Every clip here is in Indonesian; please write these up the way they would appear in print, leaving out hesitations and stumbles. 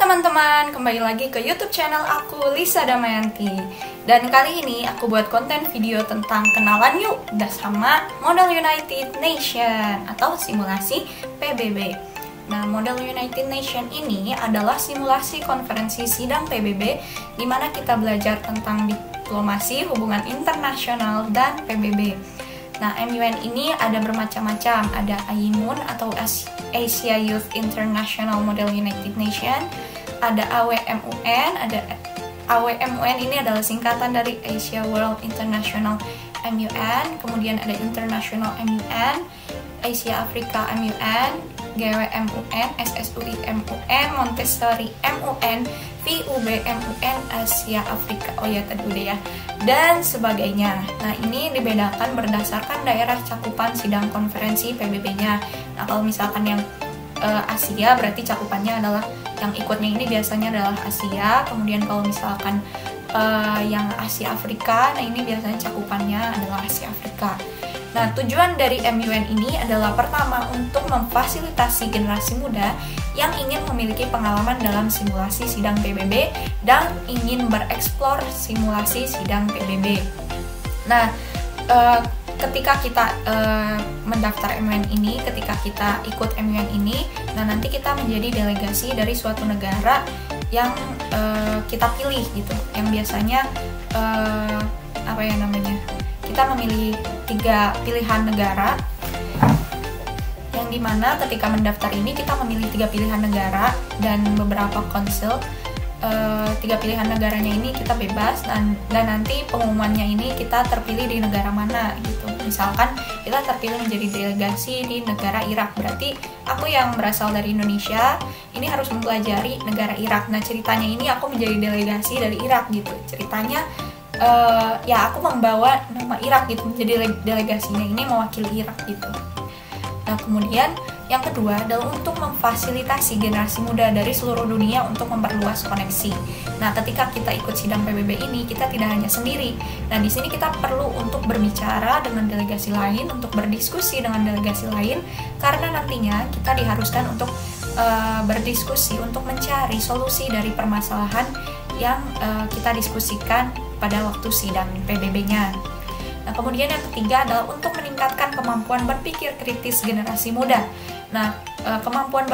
teman-teman, kembali lagi ke YouTube channel aku, Lisa Damayanti. Dan kali ini aku buat konten video tentang kenalan yuk sama Model United Nation atau simulasi PBB. Nah, Model United Nation ini adalah simulasi konferensi sidang PBB di mana kita belajar tentang diplomasi, hubungan internasional, dan PBB. Nah, MUN ini ada bermacam-macam, ada AIMUN atau Asia Youth International Model United Nation, ada AWMUN, AWMUN ini adalah singkatan dari Asia World International MUN, kemudian ada International MUN, Asia Afrika MUN, GWMUN, SSUI MUN, Montessori MUN, VUB MUN, Asia Afrika, oh ya tadi udah ya, dan sebagainya. Nah, ini dibedakan berdasarkan daerah cakupan sidang konferensi PBB-nya. Nah, kalau misalkan yang Asia berarti cakupannya adalah yang ikutnya ini biasanya adalah Asia. Kemudian kalau misalkan yang Asia Afrika, nah ini biasanya cakupannya adalah Asia Afrika. Nah, tujuan dari MUN ini adalah pertama untuk memfasilitasi generasi muda yang ingin memiliki pengalaman dalam simulasi sidang PBB dan ingin bereksplor simulasi sidang PBB. Nah, ketika kita mendaftar MUN ini, ketika kita ikut MUN ini, nah nanti kita menjadi delegasi dari suatu negara yang kita pilih gitu, yang biasanya kita memilih 3 pilihan negara, yang dimana ketika mendaftar ini kita memilih 3 pilihan negara dan beberapa konsul. 3 pilihan negaranya ini kita bebas, dan nanti pengumumannya ini kita terpilih di negara mana gitu. Misalkan kita terpilih menjadi delegasi di negara Irak, berarti aku yang berasal dari Indonesia ini harus mempelajari negara Irak. Nah, ceritanya ini aku menjadi delegasi dari Irak gitu. Ceritanya ya aku membawa nama Irak gitu, menjadi delegasinya ini mewakili Irak gitu. Nah, kemudian yang kedua adalah untuk memfasilitasi generasi muda dari seluruh dunia untuk memperluas koneksi. Nah, ketika kita ikut sidang PBB ini, kita tidak hanya sendiri. Nah, di sini kita perlu untuk berbicara dengan delegasi lain, untuk berdiskusi dengan delegasi lain, karena nantinya kita diharuskan untuk berdiskusi, untuk mencari solusi dari permasalahan yang kita diskusikan pada waktu sidang PBB-nya. Nah, kemudian yang ketiga adalah untuk meningkatkan kemampuan berpikir kritis generasi muda. Nah, kemampuan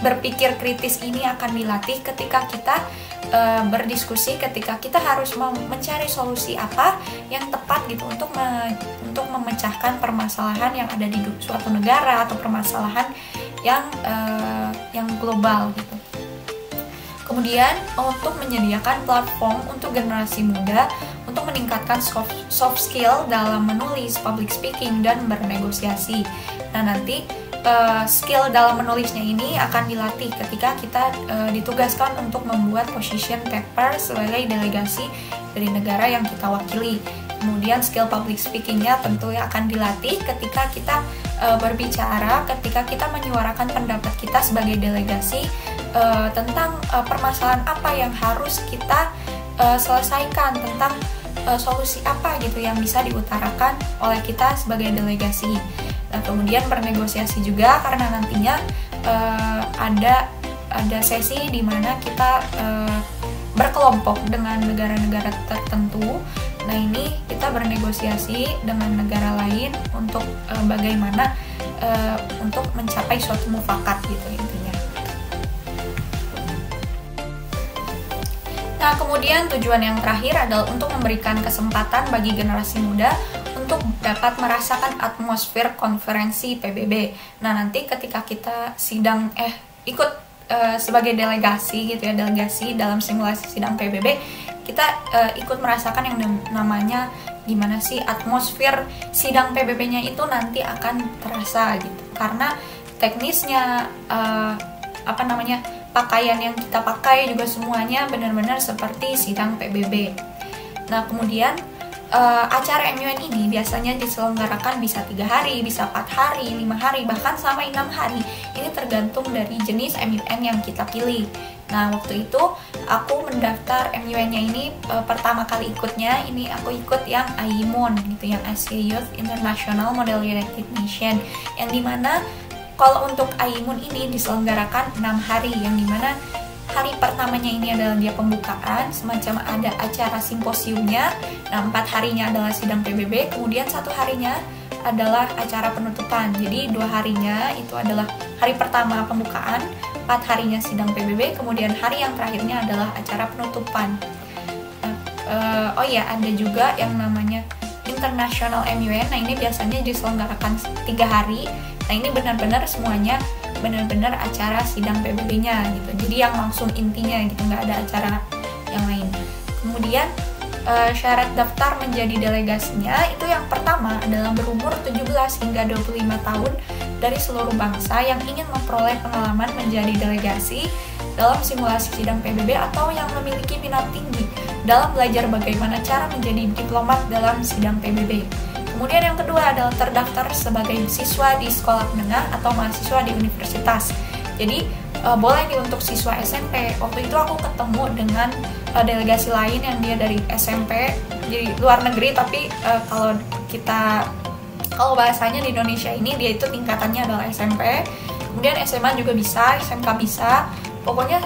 berpikir kritis ini akan dilatih ketika kita berdiskusi, ketika kita harus mencari solusi apa yang tepat gitu untuk memecahkan permasalahan yang ada di suatu negara atau permasalahan yang global gitu. Kemudian untuk menyediakan platform untuk generasi muda untuk meningkatkan soft skill dalam menulis, public speaking, dan bernegosiasi. Nah, nanti skill dalam menulisnya ini akan dilatih ketika kita ditugaskan untuk membuat position paper sebagai delegasi dari negara yang kita wakili. Kemudian skill public speakingnya tentunya akan dilatih ketika kita berbicara, ketika kita menyuarakan pendapat kita sebagai delegasi tentang permasalahan apa yang harus kita selesaikan, tentang solusi apa gitu yang bisa diutarakan oleh kita sebagai delegasi. Nah, kemudian bernegosiasi juga karena nantinya ada sesi di mana kita berkelompok dengan negara-negara tertentu. Nah, ini kita bernegosiasi dengan negara lain untuk bagaimana untuk mencapai suatu mufakat gitu intinya. Nah, kemudian tujuan yang terakhir adalah untuk memberikan kesempatan bagi generasi muda untuk dapat merasakan atmosfer konferensi PBB. Nah, nanti ketika kita ikut sebagai delegasi gitu ya, delegasi dalam simulasi sidang PBB, kita ikut merasakan yang namanya gimana sih atmosfer sidang PBB-nya itu nanti akan terasa gitu. Karena teknisnya pakaian yang kita pakai juga semuanya benar-benar seperti sidang PBB. Nah, kemudian acara MUN ini biasanya diselenggarakan bisa 3 hari, bisa 4 hari, 5 hari, bahkan sampai 6 hari. Ini tergantung dari jenis MUN yang kita pilih. Nah, waktu itu aku mendaftar MUN-nya ini pertama kali ikutnya, ini aku ikut yang AIMUN gitu, yang Asia Youth International Model United Nation, yang dimana kalau untuk AIMUN ini diselenggarakan 6 hari, yang dimana hari pertamanya ini adalah dia pembukaan, semacam ada acara simposiumnya. Nah, 4 harinya adalah sidang PBB, kemudian 1 harinya adalah acara penutupan. Jadi 2 harinya itu adalah hari pertama pembukaan, 4 harinya sidang PBB, kemudian hari yang terakhirnya adalah acara penutupan. Oh ya, ada juga yang namanya International MUN. Nah, ini biasanya diselenggarakan 3 hari. Nah, ini benar-benar semuanya benar-benar acara sidang PBB-nya gitu. Jadi yang langsung intinya gitu, nggak ada acara yang lain. Kemudian syarat daftar menjadi delegasinya itu yang pertama adalah berumur 17 hingga 25 tahun dari seluruh bangsa yang ingin memperoleh pengalaman menjadi delegasi dalam simulasi sidang PBB atau yang memiliki minat tinggi dalam belajar bagaimana cara menjadi diplomat dalam sidang PBB. Kemudian yang kedua adalah terdaftar sebagai siswa di sekolah menengah atau mahasiswa di universitas. Jadi boleh nih untuk siswa SMP. Waktu itu aku ketemu dengan delegasi lain yang dia dari SMP, jadi luar negeri, tapi kalau bahasanya di Indonesia ini dia itu tingkatannya adalah SMP. Kemudian SMA juga bisa, SMK bisa. Pokoknya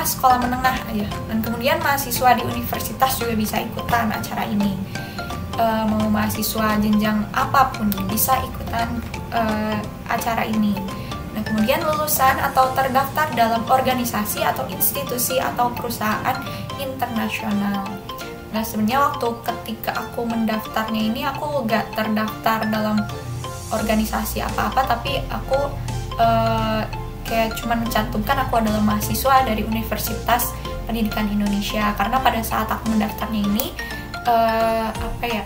sekolah menengah aja. Dan kemudian mahasiswa di universitas juga bisa ikutan acara ini. Mau mahasiswa jenjang apapun bisa ikutan acara ini. Nah, kemudian lulusan atau terdaftar dalam organisasi atau institusi atau perusahaan internasional. Nah, sebenarnya waktu ketika aku mendaftarnya ini aku gak terdaftar dalam organisasi apa-apa, tapi aku kayak cuma mencantumkan aku adalah mahasiswa dari Universitas Pendidikan Indonesia, karena pada saat aku mendaftarnya ini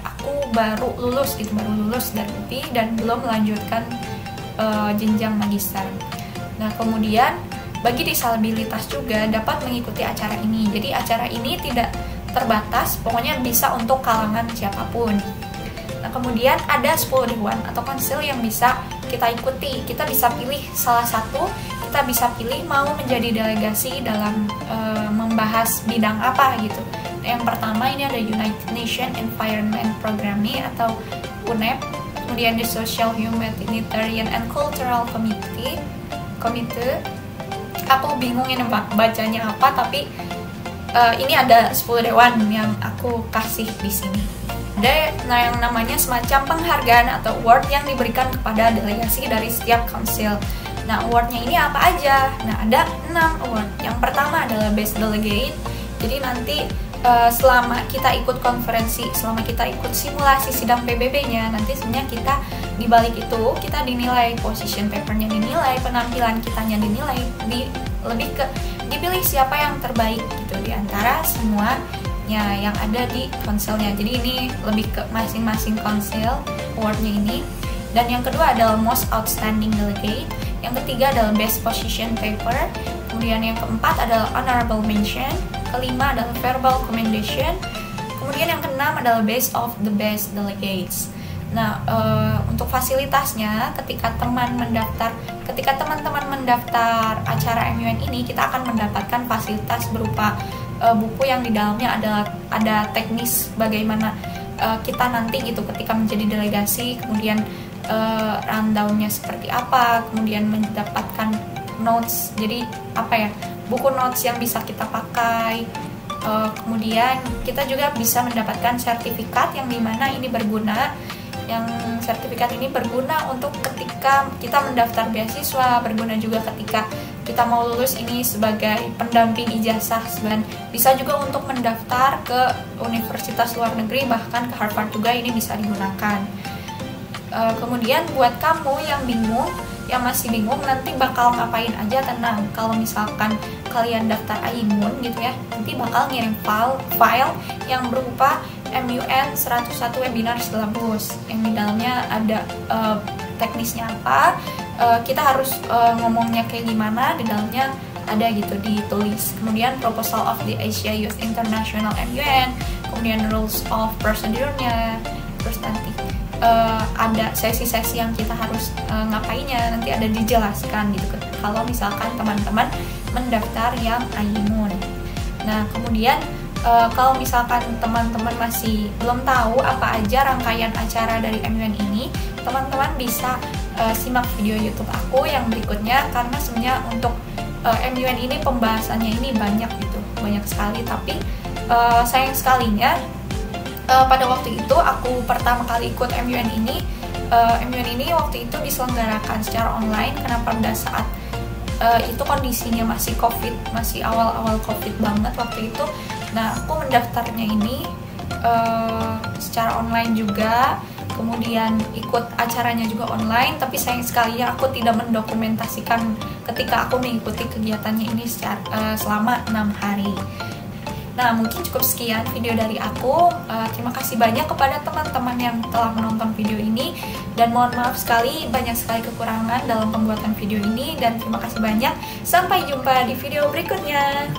aku baru lulus dari UPI dan belum melanjutkan jenjang magister. Nah, kemudian bagi disabilitas juga dapat mengikuti acara ini. Jadi acara ini tidak terbatas, pokoknya bisa untuk kalangan siapapun. Nah, kemudian ada 10 dewan atau konsil yang bisa kita ikuti. Kita bisa pilih salah satu, kita bisa pilih mau menjadi delegasi dalam membahas bidang apa gitu. Nah, yang pertama ini ada United Nations Environment Programme atau UNEP. Kemudian the Social, Humanitarian and Cultural Committee. Aku bingung ini bacanya apa, tapi ini ada 10 dewan yang aku kasih di sini. Ada yang namanya semacam penghargaan atau award yang diberikan kepada delegasi dari setiap council. Nah, awardnya ini apa aja? Nah, ada 6 award. Yang pertama adalah Best Delegate. Jadi nanti selama kita ikut konferensi, selama kita ikut simulasi sidang PBB-nya, nanti sebenarnya kita dibalik itu kita dinilai, position paper-nya dinilai, penampilan kitanya dinilai, lebih ke dipilih siapa yang terbaik gitu di antara semuanya yang ada di konselnya. Jadi ini lebih ke masing-masing konsel award-nya ini. Dan yang kedua adalah Most Outstanding Delegate. Yang ketiga adalah Best Position Paper. Kemudian yang keempat adalah Honorable Mention. Kelima adalah Verbal Commendation. Kemudian yang keenam adalah Best of the Best Delegates. Nah, untuk fasilitasnya ketika teman-teman mendaftar acara MUN ini, kita akan mendapatkan fasilitas berupa buku yang di dalamnya ada teknis bagaimana kita nanti gitu ketika menjadi delegasi, kemudian rundown-nya seperti apa, kemudian mendapatkan notes, jadi buku notes yang bisa kita pakai. Kemudian kita juga bisa mendapatkan sertifikat yang dimana ini berguna. Yang sertifikat ini berguna untuk ketika kita mendaftar beasiswa, berguna juga ketika kita mau lulus ini sebagai pendamping ijazah, dan bisa juga untuk mendaftar ke universitas luar negeri, bahkan ke Harvard juga ini bisa digunakan. Kemudian buat kamu yang masih bingung nanti bakal ngapain aja, tenang, kalau misalkan kalian daftar AIMUN gitu ya, nanti bakal ngirim file yang berupa MUN 101 webinar syllabus yang di dalamnya ada teknisnya apa, kita harus ngomongnya kayak gimana, di dalamnya ada gitu ditulis. Kemudian proposal of the Asia Youth International MUN, kemudian rules of procedure-nya, terus nanti ada sesi-sesi yang kita harus ngapainnya, nanti ada dijelaskan gitu kalau misalkan teman-teman mendaftar yang AIMUN. Nah, kemudian kalau misalkan teman-teman masih belum tahu apa aja rangkaian acara dari MUN ini, teman-teman bisa simak video YouTube aku yang berikutnya, karena sebenarnya untuk MUN ini pembahasannya ini banyak gitu, banyak sekali. Tapi sayang sekalinya pada waktu itu aku pertama kali ikut MUN ini waktu itu diselenggarakan secara online karena pada saat itu kondisinya masih COVID, masih awal-awal COVID banget waktu itu. Nah, aku mendaftarnya ini secara online juga, kemudian ikut acaranya juga online, tapi sayang sekali ya aku tidak mendokumentasikan ketika aku mengikuti kegiatannya ini selama 6 hari. Nah, mungkin cukup sekian video dari aku. Terima kasih banyak kepada teman-teman yang telah menonton video ini, dan mohon maaf sekali, banyak sekali kekurangan dalam pembuatan video ini, dan terima kasih banyak. Sampai jumpa di video berikutnya.